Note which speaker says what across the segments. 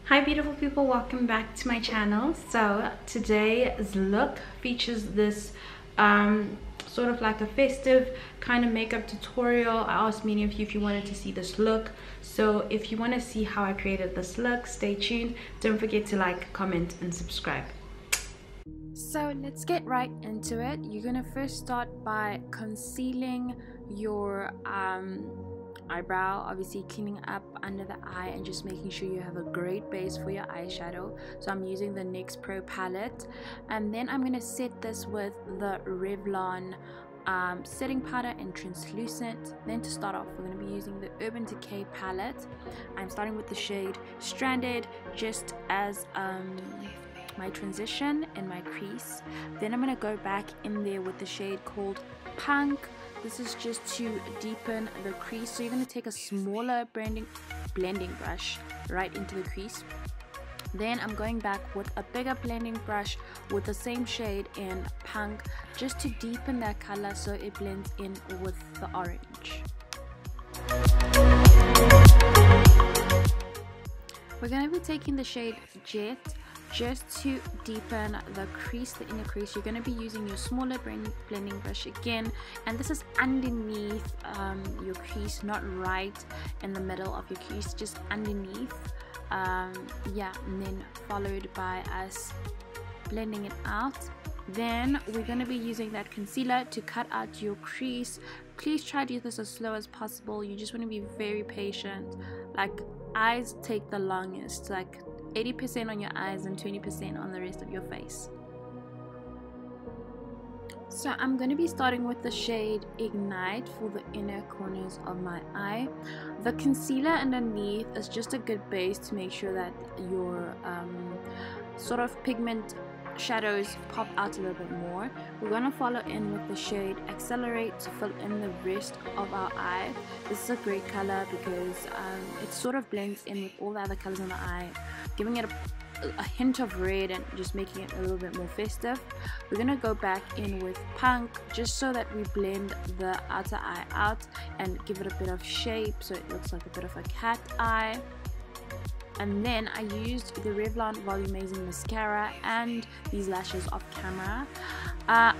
Speaker 1: Hi beautiful people, welcome back to my channel. So today's look features this sort of like a festive kind of makeup tutorial. I asked many of you if you wanted to see this look, so if you want to see how I created this look, stay tuned. Don't forget to like, comment and subscribe. So let's get right into it. You're gonna first start by concealing your eyebrow, obviously cleaning up under the eye and just making sure you have a great base for your eyeshadow. So I'm using the NYX Pro palette, and then I'm going to set this with the Revlon setting powder in translucent. Then to start off, we're going to be using the Urban Decay palette. I'm starting with the shade Stranded, just as my transition in my crease. Then I'm going to go back in there with the shade called Punk. This is just to deepen the crease. So you're going to take a smaller blending brush right into the crease. Then I'm going back with a bigger blending brush with the same shade in Punk, just to deepen that color so it blends in with the orange. We're going to be taking the shade Jet just to deepen the crease, the inner crease. You're going to be using your smaller blending brush again, and this is underneath your crease, not right in the middle of your crease, just underneath. Yeah, and then followed by us blending it out. Then we're going to be using that concealer to cut out your crease. Please try to do this as slow as possible. You just want to be very patient. Like, eyes take the longest, like 80% on your eyes and 20% on the rest of your face. So I'm going to be starting with the shade Ignite for the inner corners of my eye. The concealer underneath is just a good base to make sure that your sort of pigment shadows pop out a little bit more. We're going to follow in with the shade Accelerate to fill in the rest of our eye. This is a great color because it sort of blends in with all the other colors on the eye, giving it a hint of red and just making it a little bit more festive. We're going to go back in with Punk just so that we blend the outer eye out and give it a bit of shape so it looks like a bit of a cat eye. And then I used the Revlon Volumizing Mascara and these lashes off camera.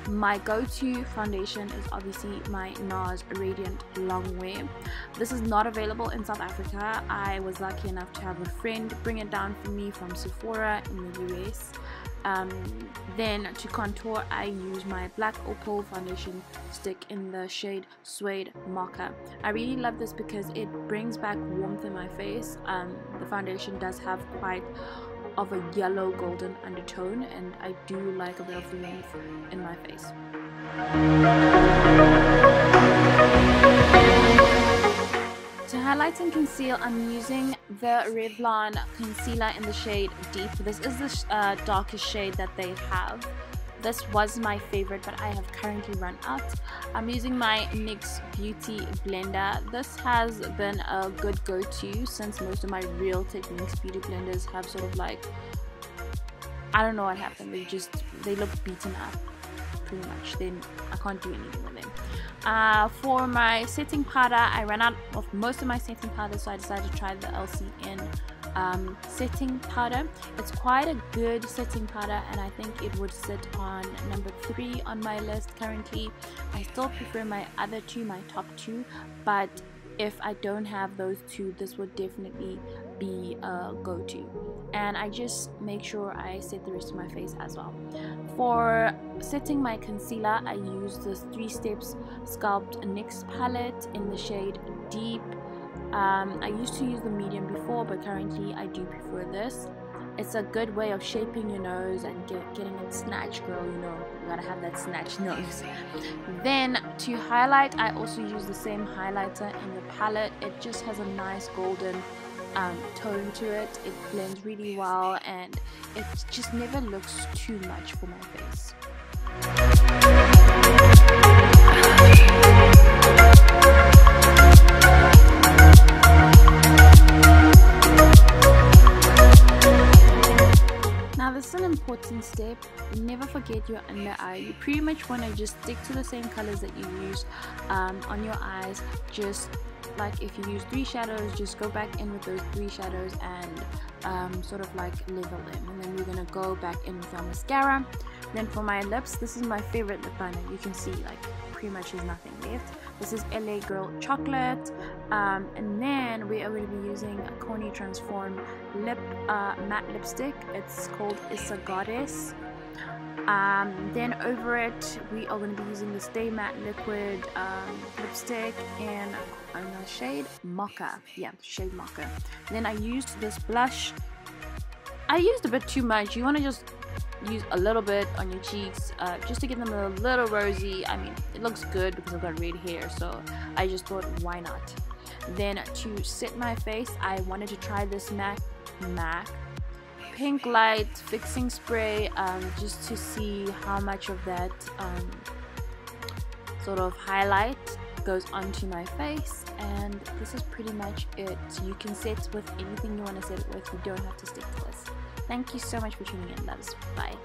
Speaker 1: My go-to foundation is obviously my NARS Radiant Longwear. This is not available in South Africa. I was lucky enough to have a friend bring it down for me from Sephora in the US. Then to contour, I use my Black Opal foundation stick in the shade Suede Mocha. I really love this because it brings back warmth in my face. The foundation does have quite of a yellow golden undertone, and I do like a bit of warmth in my face. To highlight and conceal, I'm using the Revlon concealer in the shade Deep. This is the darkest shade that they have. This was my favorite, but I have currently run out. I'm using my NYX Beauty Blender. This has been a good go-to since most of my Real Techniques beauty blenders have sort of like, I don't know what happened. They look beaten up pretty much. Then I can't do anything with them. For my setting powder, I ran out of most of my setting powder, so I decided to try the LCN setting powder. It's quite a good setting powder, and I think it would sit on number 3 on my list currently. I still prefer my other two, my top 2, but if I don't have those two, this would definitely be a go-to. And I just make sure I set the rest of my face as well. For setting my concealer, I use this 3 Steps Sculpt NYX palette in the shade Deep. I used to use the medium before, but currently I do prefer this. It's a good way of shaping your nose and getting it snatched, girl. You know, you gotta have that snatched nose. Then to highlight, I also use the same highlighter in the palette. It just has a nice golden tone to it. It blends really well, and it just never looks too much for my face. Now this is an important step. Never forget forget your under eye. You pretty much want to just stick to the same colors that you use on your eyes. Just like if you use 3 shadows, just go back in with those 3 shadows and sort of like level them. And then we're gonna go back in with our mascara. Then for my lips, this is my favorite lip liner. You can see like pretty much there's nothing left. This is LA Girl Chocolate, and then we are going to be using a Coney Transform lip matte lipstick. It's called It's a Goddess. Then over it we are going to be using the Stay Matte Liquid lipstick in the shade Mocha. Yeah, shade Mocha. Then I used this blush. I used a bit too much. You want to just use a little bit on your cheeks just to get them a little rosy. I mean, it looks good because I've got red hair, so I just thought, why not? Then to set my face, I wanted to try this MAC Pink Light Fixing Spray, just to see how much of that sort of highlight goes onto my face. And this is pretty much it. You can set with anything you want to set it with. You don't have to stick to this. Thank you so much for tuning in, loves. Bye.